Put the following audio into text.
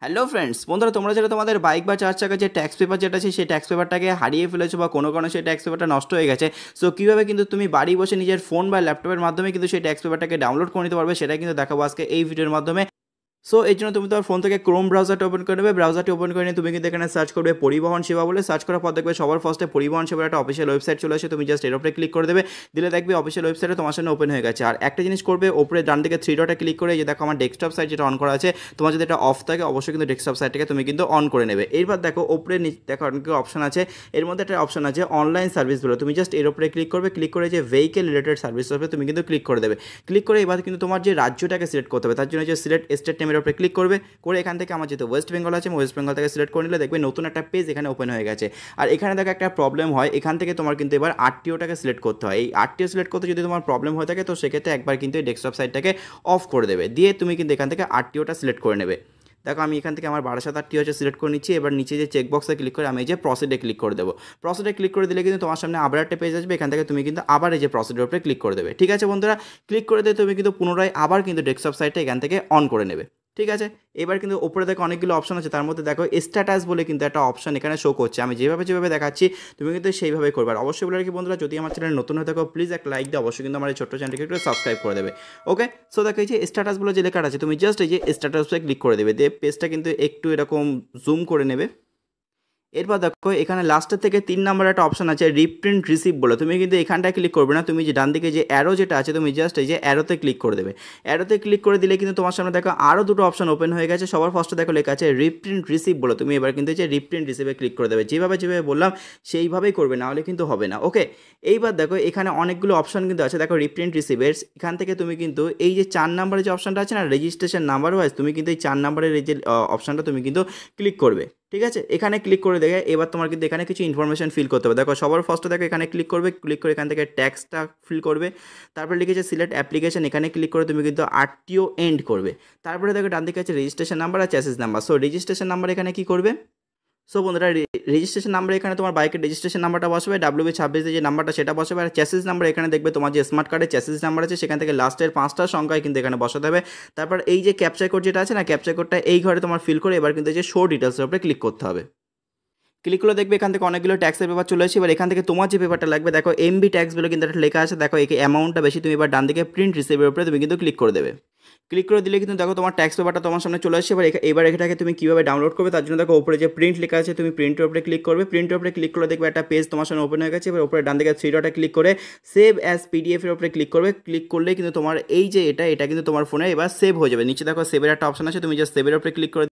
Hello friends, বন্ধুরা তোমরা যারা তোমাদের বাইক বা চার চাকার যে ট্যাক্স পেপার যেটা আছে সেই ট্যাক্স পেপারটাকে হারিয়ে ফেলেছো বা কোনো কারণে সেই ট্যাক্স পেপারটা নষ্ট হয়ে গেছে। সো কীভাবে কিন্তু তুমি বাড়ি বসে নিজের ফোন বা ল্যাপটপের মাধ্যমে কিন্তু সেই ট্যাক্স পেপারটাকে ডাউনলোড করে নিতে পারবে, সেটা কিন্তু দেখাবো আজকে এই ভিডিওর মাধ্যমে। সো এই জন্য তুমি তোমার ফোন থেকে ক্রোম ব্রাউজারটা ওপেন করে নেবে। ব্রাউজারটি ওপেন করে নিয়ে তুমি কিন্তু এখানে সার্চ করবে পরিবহন সেবা বলে। সার্চ করার পর দেখবে সবার ফার্স্টে পরিবহন সেবার একটা অফিসিয়াল ওয়েবসাইট চলে আসে। তুমি জাস্ট এর উপরে ক্লিক করে দেবে, দিলে দেখবে অফিসিয়াল ওয়েবসাইটে তোমার সামনে ওপেন হয়ে গেছে। আর একটা জিনিস করবে, ওপরে ডান দিকে থ্রি ডটে ক্লিক করে যে দেখো আমার ডেস্কটপ সাইট যেটা অন করা আছে, তোমার যদি এটা অফ থাকে অবশ্যই কিন্তু ডেস্কটপ সাইটটাকে তুমি কিন্তু অন করে নেবে। এরপর দেখো ওপরে দেখো অনেকগুলো অপশন আছে, এর মধ্যে একটা অপশন আছে অনলাইন সার্ভিসগুলো। তুমি জাস্ট এর উপরে ক্লিক করবে, ক্লিক করে যে ভেহিকেল রিলেটেড সার্ভিস হবে তুমি কিন্তু ক্লিক করে দেবে। ক্লিক করে এবার কিন্তু তোমার যে রাজ্যটাকে সিলেক্ট করতে হবে, তার জন্য যে সিলেক্ট স্টেট নেমের উপরে ক্লিক করবে, করে এখান থেকে আমার যেহেতু ওয়েস্ট বেঙ্গল আছে, ওয়েস্ট বেঙ্গল থেকে সিলেক্ট করে নিলে দেখবে নতুন একটা পেজ এখানে ওপেন হয়ে গেছে। আর এখানে দেখো একটা প্রবলেম হয়, এখান থেকে তোমার কিন্তু এবার আরটিওটাকে সিলেক্ট করতে হয়। এই আরটিও সিলেক্ট করতে যদি তোমার প্রবলেম হয়ে থাকে তো সেক্ষেত্রে একবার কিন্তু এই ডেস্কটপ সাইটটাকে অফ করে দেবে, দিয়ে তুমি কিন্তু এখান থেকে আরটিওটা সিলেক্ট করে নেবে। দেখো আমি এখান থেকে আমার বারাসাত আরটিও হচ্ছে সিলেক্ট করে নিচ্ছি। এবার নিচে যে চেকবক্সে ক্লিক করে আমি এই যে প্রসিডে ক্লিক করে দেবো। প্রসিডে ক্লিক করে দিলে কিন্তু তোমার সামনে আবার একটা পেজ আসবে, এখান থেকে তুমি কিন্তু আবার এই যে প্রসিডের উপরে ক্লিক করে দেবে। ঠিক আছে বন্ধুরা, ক্লিক করে দিয়ে তুমি কিন্তু পুনরায় আবার কিন্তু ডেস্কটপ সাইটটা এখান থেকে অন করে নেবে। ঠিক আছে, এবার কিন্তু ওপরে দেখো অনেকগুলো অপশন আছে, তার মধ্যে দেখো স্ট্যাটাস বলে কিন্তু একটা অপশন এখানে শো করছে। আমি যেভাবে দেখাচ্ছি তুমি কিন্তু সেইভাবে করবে। আর অবশ্যই বলে রাখি বন্ধুরা, যদি আমার চ্যানেল নতুন হয়ে থাকো প্লিজ একটা লাইক দিয়ে অবশ্যই কিন্তু আমার এই ছোট্ট চ্যানেলকে একটু সাবস্ক্রাইব করে দেবে। ওকে, সো দেখো এই যে স্ট্যাটাস বলে যে লেখাটা আছে, তুমি জাস্ট এই যে স্ট্যাটাসে ক্লিক করে দেবে, দিয়ে পেজটা কিন্তু একটু এরকম জুম করে নেবে। এরপর দেখো এখানে লাস্টের থেকে 3 নম্বর একটা অপশন আছে রিপ্রিন্ট রিসিভ বলে, তুমি কিন্তু এখানটায় ক্লিক করবে না, তুমি যে ডান দিকে যে অ্যারো যেটা আছে তুমি জাস্ট এই যে অ্যারোতে ক্লিক করে দেবে। অ্যারোতে ক্লিক করে দিলে কিন্তু তোমার সামনে দেখো আরও দুটো অপশন ওপেন হয়ে গেছে। সবার ফার্স্টে দেখো লেখা আছে রিপ্রিন্ট রিসিভ বলে, তুমি এবার কিন্তু যে রিপ্রিন্ট রিসিভে ক্লিক করে দেবে। যেভাবে বললাম সেইভাবেই করবে, না হলে কিন্তু হবে না। ওকে, এইবার দেখো এখানে অনেকগুলো অপশন কিন্তু আছে, দেখো রিপ্রিন্ট রিসিভের এখান থেকে তুমি কিন্তু এই যে 4 নম্বরের যে অপশনটা আছে না রেজিস্ট্রেশন নাম্বার ওয়াইজ, তুমি কিন্তু এই 4 নম্বরের এই যে অপশনটা তুমি কিন্তু ক্লিক করবে। ঠিক আছে, এখানে ক্লিক করে দেখে এবার তোমার কিন্তু এখানে কিছু ইনফরমেশন ফিল করতে হবে। দেখো সবার ফার্স্টে দেখো এখানে ক্লিক করবে, ক্লিক করে এখান থেকে ট্যাক্সটা ফিল করবে। তারপরে লিখেছে সিলেক্ট অ্যাপ্লিকেশন, এখানে ক্লিক করে তুমি কিন্তু আরটিও এন্ড করবে। তারপরে দেখো ডান দিকে আছে রেজিস্ট্রেশন নাম্বার আর chassis number. So registration number এখানে কি করবে, সো বন্ধুরা রেজিস্ট্রেশন নাম্বার এখানে তোমার বাইকের রেজিস্ট্রেশন নাম্বারটা বসবে, WB26 যে নাম্বারটা সেটা বসবে। আর চ্যাসিস নাম্বার এখানে দেখবে তোমার যে স্মার্ট কার্ডের চ্যাসিস নাম্বার আছে সেখান থেকে লাস্টের 5টা সংখ্যায় কিন্তু এখানে বসাতে হবে। তারপর এই যে ক্যাপচা কোড যেটা আছে না, ক্যাপচা কোডটা এই ঘরে তোমার ফিল করে এবার কিন্তু এই যে শো ডিটেলসের উপরে ক্লিক করতে হবে। ক্লিক করে দেখবে এখান থেকে অনেকগুলো ট্যাক্সের পেপার চলে আসে। এবার এখান থেকে তোমার যে পেপারটা লাগবে দেখো এমবি ট্যাক্স বলে কিন্তু একটা লেখা আছে, দেখো এই অ্যামাউন্টটা বেশি, তুমি এবার ডান দিকে প্রিন্ট রিসিভের উপরে তুমি কিন্তু ক্লিক করে দেবে। ক্লিক করে দিলে কিন্তু দেখো তোমার ট্যাক্স পেপারটা তোমার সামনে চলে আসছে। এবার এটাকে তুমি কীভাবে ডাউনলোড করবে তার জন্য দেখো উপরে যে প্রিন্ট লেখা আছে তুমি প্রিন্টের উপরে ক্লিক করবে। প্রিন্টের উপরে ক্লিক করে দেখবে একটা পেজ তোমার সামনে ওপেন হয়ে গেছে। এবার উপরে ডান দিকে থ্রি ডটে ক্লিক করে সেভ অ্যাজ পিডিএফ এর উপরে ক্লিক করবে। ক্লিক করলে কিন্তু তোমার এই যে এটা কিন্তু তোমার ফোনে এবার সেভ হয়ে যাবে। নিচে দেখো সেভের একটা অপশন আছে, তুমি জাস্ট সেভের উপরে ক্লিক করে